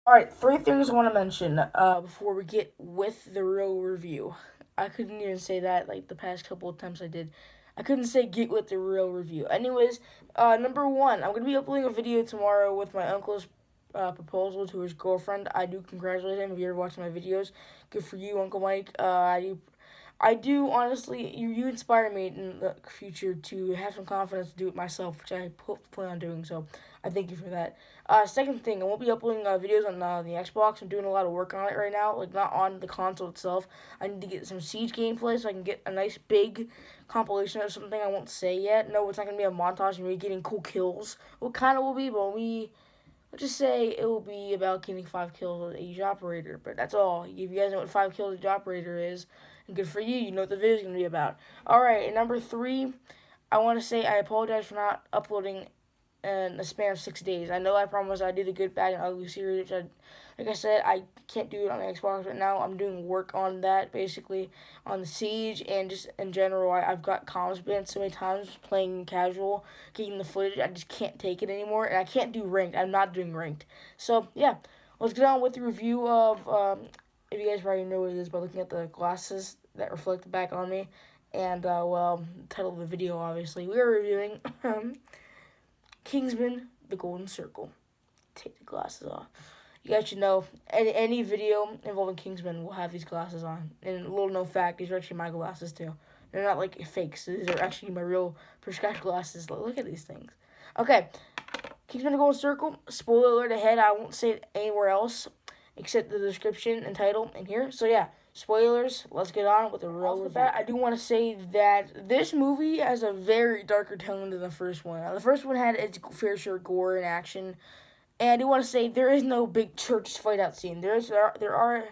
Alright, three things I want to mention before we get with the real review. I couldn't even say that like the past couple of times I did. I couldn't say get with the real review. Anyways, number one, I'm going to be uploading a video tomorrow with my uncle's proposal to his girlfriend. I do congratulate him if you're watching my videos. Good for you, Uncle Mike. I do honestly, you inspire me in the future to have some confidence to do it myself, which I plan on doing. So I thank you for that. Second thing, I won't be uploading videos on the Xbox. I'm doing a lot of work on it right now, like not on the console itself. I need to get some Siege gameplay so I can get a nice big compilation of something I won't say yet. No, it's not gonna be a montage of me getting cool kills. What kind of will be, but let's just say it will be about getting 5 kills with Age Operator. But that's all. If you guys know what 5 kills Age Operator is, and good for you, you know what the video is going to be about. Alright, and number three, I want to say I apologize for not uploading in a span of 6 days. I know I promised I'd do the Good, Bad, and Ugly series, which like I said, I can't do it on the Xbox right now. I'm doing work on that, basically, on the Siege, and just in general, I've got comms banned so many times playing casual, getting the footage, I just can't take it anymore, and I can't do ranked. I'm not doing ranked. So, yeah, let's get on with the review of, if you guys probably know what it is by looking at the glasses that reflect back on me, and, well, the title of the video, obviously, we are reviewing Kingsman, The Golden Circle. Take the glasses off. You guys should know, any video involving Kingsman will have these glasses on. And a little known fact, these are actually my glasses too. They're not like fakes. These are actually my real prescribed glasses. Look at these things. Okay, Kingsman, The Golden Circle. Spoiler alert ahead. I won't say it anywhere else except the description and title in here. So yeah, spoilers. Let's get on with the real review. Off the bat, I do want to say that this movie has a very darker tone than the first one. Now, the first one had its fair share of gore and action, and I do want to say there is no big church fight out scene. There are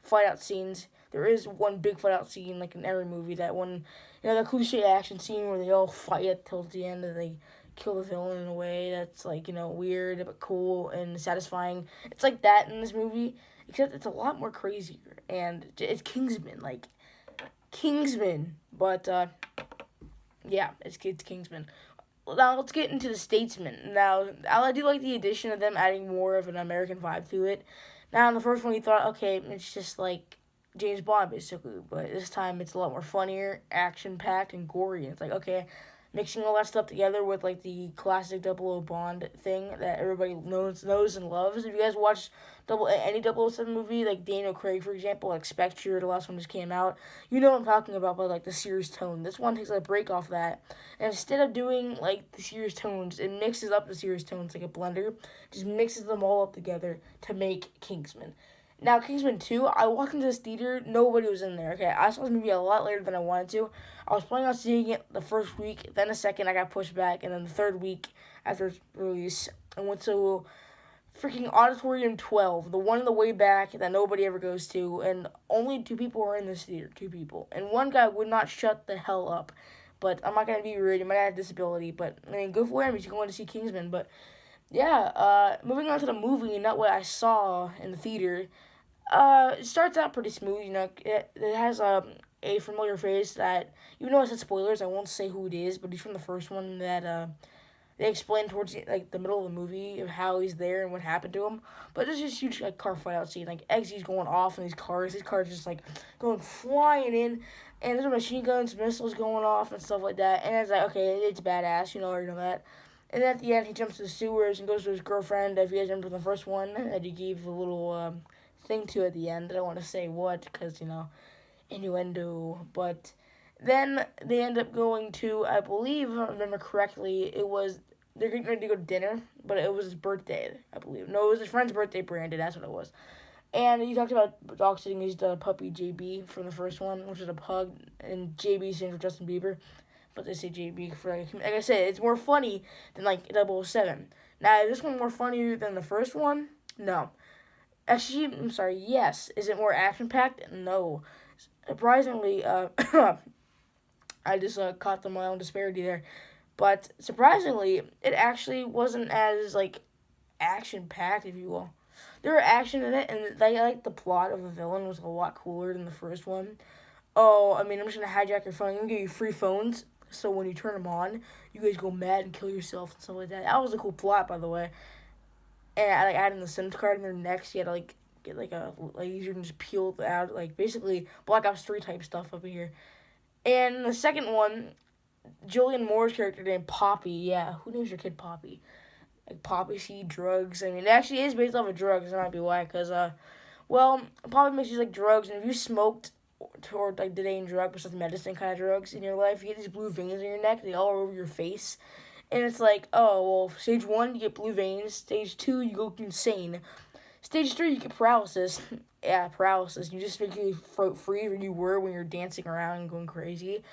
fight out scenes. There is one big fight out scene like in every movie. That one, the cliche action scene where they all fight till the end and they kill the villain in a way that's like weird but cool and satisfying. It's like that in this movie, except it's a lot more crazier and it's Kingsman, like Kingsman. But yeah, it's Kingsman. Now let's get into the Statesman. Now I do like the addition of them adding more of an American vibe to it. Now in the first one you thought, okay, it's just like James Bond basically, but this time it's a lot more funnier, action packed, and gory. It's like, okay, mixing all that stuff together with like the classic Double O Bond thing that everybody knows and loves. If you guys watch any 007 movie, like Daniel Craig for example, like Spectre, the last one just came out, you know what I'm talking about by like the serious tone. This one takes a break off that, and instead of doing like the serious tones, it mixes up the serious tones like a blender, just mixes them all up together to make Kingsman. Now, Kingsman 2, I walked into this theater, nobody was in there, okay? I saw this movie a lot later than I wanted to. I was planning on seeing it the first week, then the second I got pushed back, and then the third week after its release, I went to freaking Auditorium 12, the one in the way back that nobody ever goes to, and only two people were in this theater, two people. And one guy would not shut the hell up. But I'm not going to be rude, he might have a disability, but, I mean, good for him, he's going to see Kingsman, but yeah, moving on to the movie, not what I saw in the theater. It starts out pretty smooth. It has a familiar face that, even though I said spoilers, I won't say who it is, but he's from the first one that they explain towards the middle of the movie of how he's there and what happened to him. But there's this huge like car fight out scene, like Eggsy's going off in these cars. These cars just like going flying in, and there's machine guns, missiles going off and stuff like that. And it's like, okay, it's badass, already know that. And then at the end, he jumps to the sewers and goes to his girlfriend. If you guys remember the first one, that he gave a little thing to at the end. I don't want to say what, because, innuendo. But then they end up going to, I believe, if I remember correctly, they're getting ready to go to dinner, but it was his birthday, I believe. No, it was his friend's birthday, Brandon, that's what it was. And he talked about dog sitting his puppy JB from the first one, which is a pug, and JB stands for Justin Bieber. But they say JB for, like I said, it's more funny than, like, 007. Now, is this one more funnier than the first one? No. Actually, I'm sorry, yes. Is it more action-packed? No. Surprisingly, I just caught my own disparity there. But surprisingly, it actually wasn't as, like, action-packed, if you will. There were action in it, and the plot of the villain was a lot cooler than the first one. Oh, I mean, I'm just going to hijack your phone. I'm going to give you free phones, so when you turn them on, you guys go mad and kill yourself and stuff like that. That was a cool plot, by the way. and like adding the SIM card in their necks. You had to like get like a laser and just peel it out, like basically Black Ops 3 type stuff up here. And the second one, Julian Moore's character named Poppy. Yeah, who names your kid Poppy? Like poppy seed drugs. I mean, it actually is based off of drugs. That might be why, because well, poppy makes you like drugs, and if you smoked or like did any drug besides medicine kind of drugs in your life, you get these blue veins in your neck. They all over your face. And it's like, oh, well, stage 1, you get blue veins. Stage 2, you go insane. Stage 3, you get paralysis. Yeah, paralysis. You just make you float free where you were when you're dancing around and going crazy.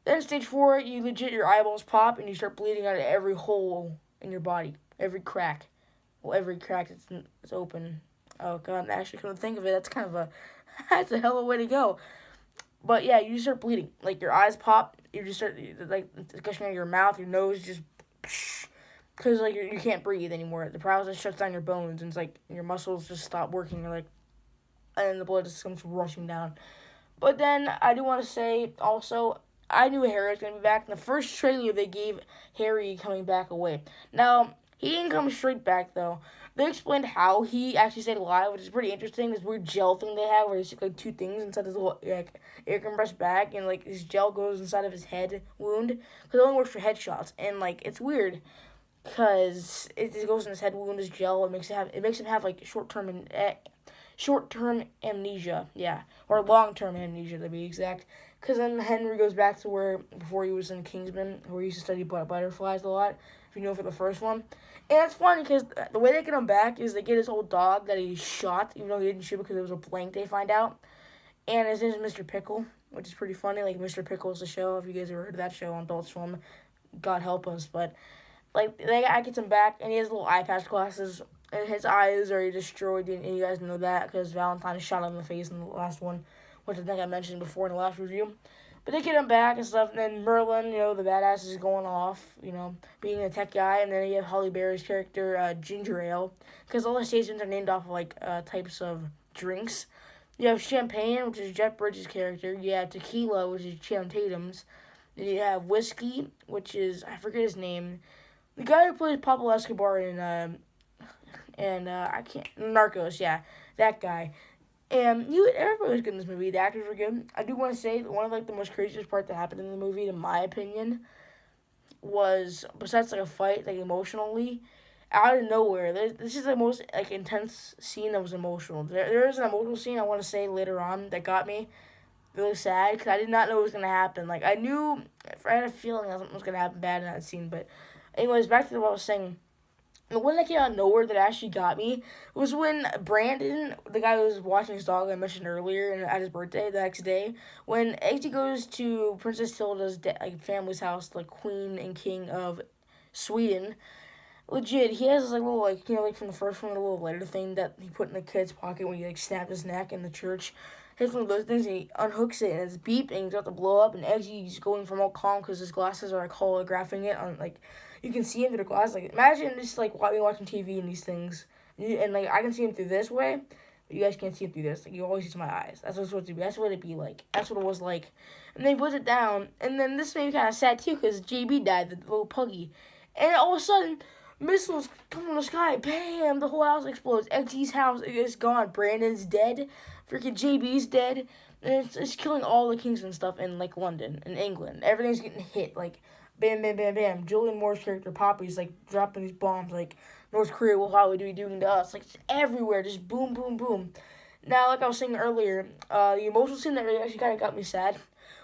Then stage 4, you legit, your eyeballs pop and you start bleeding out of every hole in your body. Every crack. Well, every crack that's open. Oh, God, I actually couldn't think of it. That's kind of a, that's a hell of a way to go. But yeah, you just start bleeding. Like your eyes pop. You just start like it's gushing out of your mouth. Your nose just because like you can't breathe anymore. The paralysis shuts down your bones and it's like your muscles just stop working. You're like, and then the blood just comes rushing down. But then I do want to say also I knew Harry was gonna be back. In the first trailer they gave Harry coming back away. Now he didn't come straight back though. They explained how he actually stayed alive, which is pretty interesting. This weird gel thing they have where there's like 2 things inside his little like air compressed bag, and like his gel goes inside of his head wound because it only works for headshots, and like it's weird because it just goes in his head wound. His gel it makes him have like short term amnesia, yeah, or long term amnesia to be exact. Because then Henry goes back to where before he was in Kingsman, where he used to study butterflies a lot. If you know for the first one. And it's funny because the way they get him back is they get his old dog that he shot, even though he didn't shoot because it was a blank, they find out. And his name is Mr. Pickle, which is pretty funny. Like, Mr. Pickle is the show, if you guys ever heard of that show on Adult Swim. God help us. But, like, the guy gets him back, and he has little eye patch glasses, and his eyes are destroyed, and you guys know that because Valentine shot him in the face in the last one, which I think I mentioned before in the last review. But they get him back and stuff, and then Merlin, the badass is going off, being a tech guy, and then you have Holly Berry's character, Ginger Ale, because all the stations are named off of, like, types of drinks. You have Champagne, which is Jeff Bridges' character. You have Tequila, which is Channing Tatum's. Then you have Whiskey, which is, I forget his name, the guy who plays Pablo Escobar in, Narcos, yeah, that guy. And everybody was good in this movie. The actors were good. I do want to say one of like the most craziest part that happened in the movie, in my opinion, was besides like a fight, like emotionally, out of nowhere. This is the most like intense scene that was emotional. There is an emotional scene I want to say later on that got me really sad because I did not know it was gonna happen. Like I had a feeling something was gonna happen bad in that scene. But anyways, back to what I was saying. The one that came out of nowhere that actually got me was when Brandon, the guy who was watching his dog I mentioned earlier, and at his birthday the next day, when Eggsy goes to Princess Hilda's family's house, like Queen and King of Sweden, legit, he has this like little like from the first one, the little lighter thing that he put in the kid's pocket when he like snapped his neck in the church. Hits one of those things and he unhooks it and it's beep and he's about to blow up and Eggsy's going from all calm because his glasses are like holographing it on like. You can see him through the glass. Like, imagine just, like, watching TV and these things. And, like, I can see him through this way. But you guys can't see him through this. Like, you always see my eyes. That's what it's supposed to be. That's what it'd be like. That's what it was like. And then he puts it down. And then this made me kind of sad, too, because JB died, the little puggy. And all of a sudden, missiles come from the sky. Bam! The whole house explodes. X's house is gone. Brandon's dead. Freaking JB's dead. And it's killing all the Kingsman stuff in, like, London and England. Everything's getting hit. Like, bam, bam, bam, bam. Julian Moore's character, Poppy's, like, dropping these bombs, like, North Korea will probably be doing to us. Like, it's everywhere. Just boom, boom, boom. Now, like I was saying earlier, the emotional scene that really actually kind of got me sad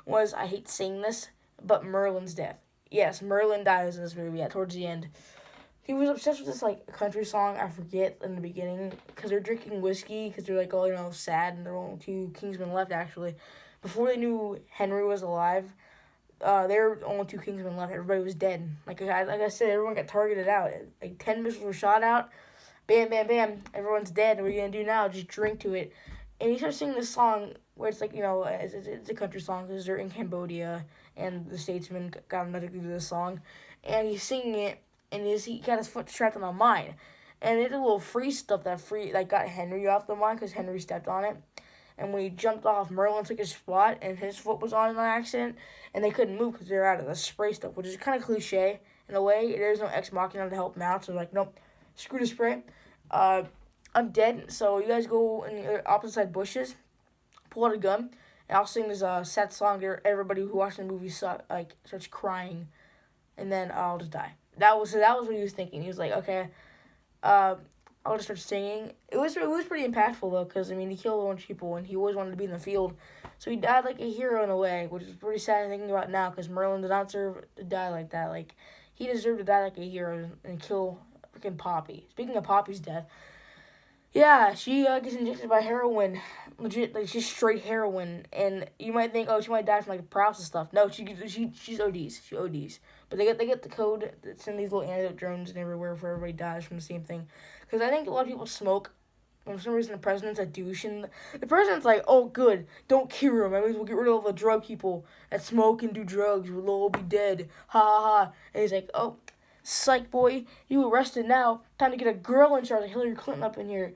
was, I hate saying this, but Merlin's death. Yes, Merlin dies in this movie, towards the end. He was obsessed with this, like, country song, I forget, in the beginning, because they're drinking whiskey, because they're, like, all, sad, and there were only 2 Kingsmen left, actually. Before they knew Henry was alive, there were only 2 Kingsmen left. Everybody was dead. Like I said, everyone got targeted out. Like 10 missiles were shot out. Bam, bam, bam. Everyone's dead. What are you gonna do now? Just drink to it. And he starts singing this song where it's like it's a country song because they're in Cambodia and the statesman got him to do this song, and he's singing it and he got his foot strapped on a mine, and they did a little free stuff that got Henry off the mine because Henry stepped on it. And when he jumped off, Merlin took his spot, and his foot was on an accident, and they couldn't move because they were out of the spray stuff, which is kind of cliche in a way. There's no Ex Machina to help him out, so like, nope, screw the spray. I'm dead, so you guys go in the opposite side bushes, pull out a gun, and I'll sing this sad song there. Everybody who watched the movie starts crying, and then I'll just die. That was what he was thinking. He was like, okay, uh, I'll just start singing. It was pretty impactful though, because I mean he killed a bunch of people, and he always wanted to be in the field, so he died like a hero in a way, which is pretty sad thinking about now, because Merlin did not deserve to die like that. Like he deserved to die like a hero and kill freaking Poppy. Speaking of Poppy's death. Yeah, she gets injected by heroin, legit, like she's straight heroin, and you might think, oh, she might die from like paralysis stuff. No, she's ODs, she ODs. But they get the code that's in these little antidote drones and everywhere for everybody dies from the same thing. Because I think a lot of people smoke. And for some reason, the president's a douche, and the president's like, oh, good, don't cure him. That means we'll get rid of all the drug people that smoke and do drugs. We'll all be dead. Ha ha ha. And he's like, oh, psych boy, you arrested now. Time to get a girl in charge of Hillary Clinton up in here.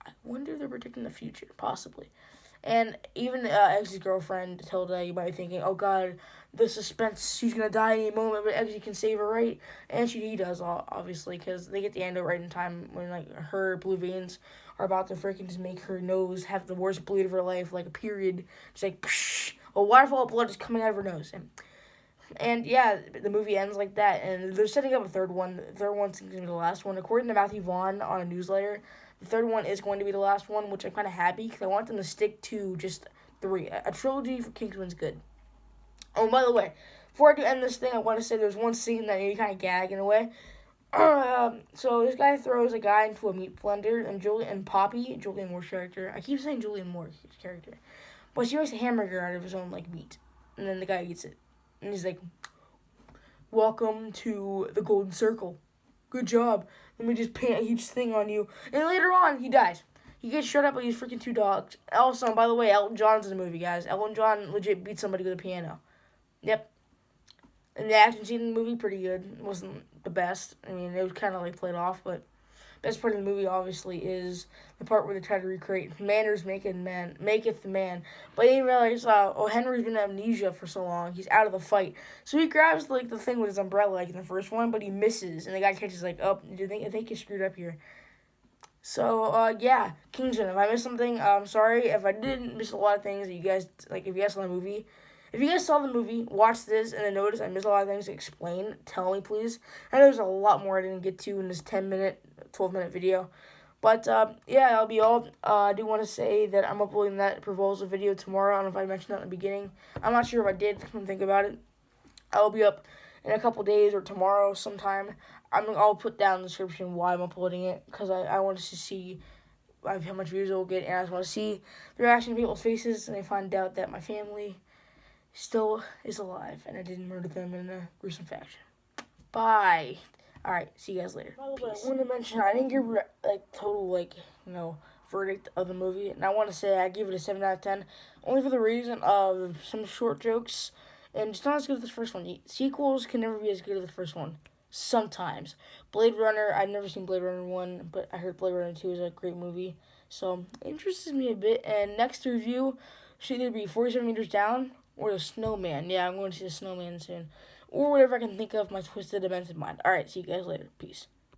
I wonder if they're predicting the future, possibly. And even Eggsy's girlfriend, Tilda, you might be thinking, oh god, the suspense, she's going to die any moment, but Eggsy can save her, right? And he does, obviously, because they get the antidote right in time when, like, her blue veins are about to freaking just make her nose have the worst bleed of her life, like a period. It's like, psh, a waterfall of blood is coming out of her nose. And yeah, the movie ends like that, and they're setting up a third one. The third one's going to be the last one. According to Matthew Vaughn on a newsletter, the third one is going to be the last one, which I'm kind of happy, because I want them to stick to just 3. A trilogy for Kingsman's good. Oh, by the way, before I do end this thing, I want to say there's one scene that made me kind of gag in a way. So this guy throws a guy into a meat blender, and Poppy, Julianne Moore's character, I keep saying Julianne Moore's character, but she makes a hamburger out of his own, like, meat, and then the guy eats it, and he's like, welcome to the Golden Circle. Good job. Let me just paint a huge thing on you. And later on, he dies. He gets shot up by these freaking 2 dogs. Also, by the way, Elton John's in the movie, guys. Elton John legit beat somebody with a piano. Yep. And the action scene in the movie, pretty good. It wasn't the best. I mean, it was kind of like played off, but best part of the movie, obviously, is the part where they try to recreate manners maketh the man. But they didn't realize, Henry's been in amnesia for so long. He's out of the fight. So he grabs, like, the thing with his umbrella, like, in the first one, but he misses. And the guy catches, like, oh, I think you screwed up here. So, yeah, Kingsman. If I missed something, I'm sorry. If I didn't miss a lot of things that you guys, like, if you guys saw the movie, watch this, and then notice I missed a lot of things to explain, tell me, please. I know there's a lot more I didn't get to in this 10-minute, 12-minute video. But, yeah, that'll be all. I do want to say that I'm uploading that proposal video tomorrow. I don't know if I mentioned that in the beginning. I'm not sure if I did. Come think about it. I'll be up in a couple days or tomorrow sometime. I'll put down in the description why I'm uploading it, because I wanted to see how much views it will get, and I just want to see the reaction to people's faces, and they find out that my family still is alive, and I didn't murder them in a gruesome fashion. Bye. Alright, see you guys later. By the way, I want to mention, I didn't give, total, verdict of the movie, and I want to say I give it a 7 out of 10, only for the reason of some short jokes, and it's not as good as the first one. Sequels can never be as good as the first one. Sometimes. Blade Runner, I've never seen Blade Runner 1, but I heard Blade Runner 2 is a great movie, so it interests me a bit, and next review should either be 47 Meters Down, or The Snowman. Yeah, I'm going to see The Snowman soon. Or whatever I can think of my twisted, demented mind. Alright, see you guys later. Peace.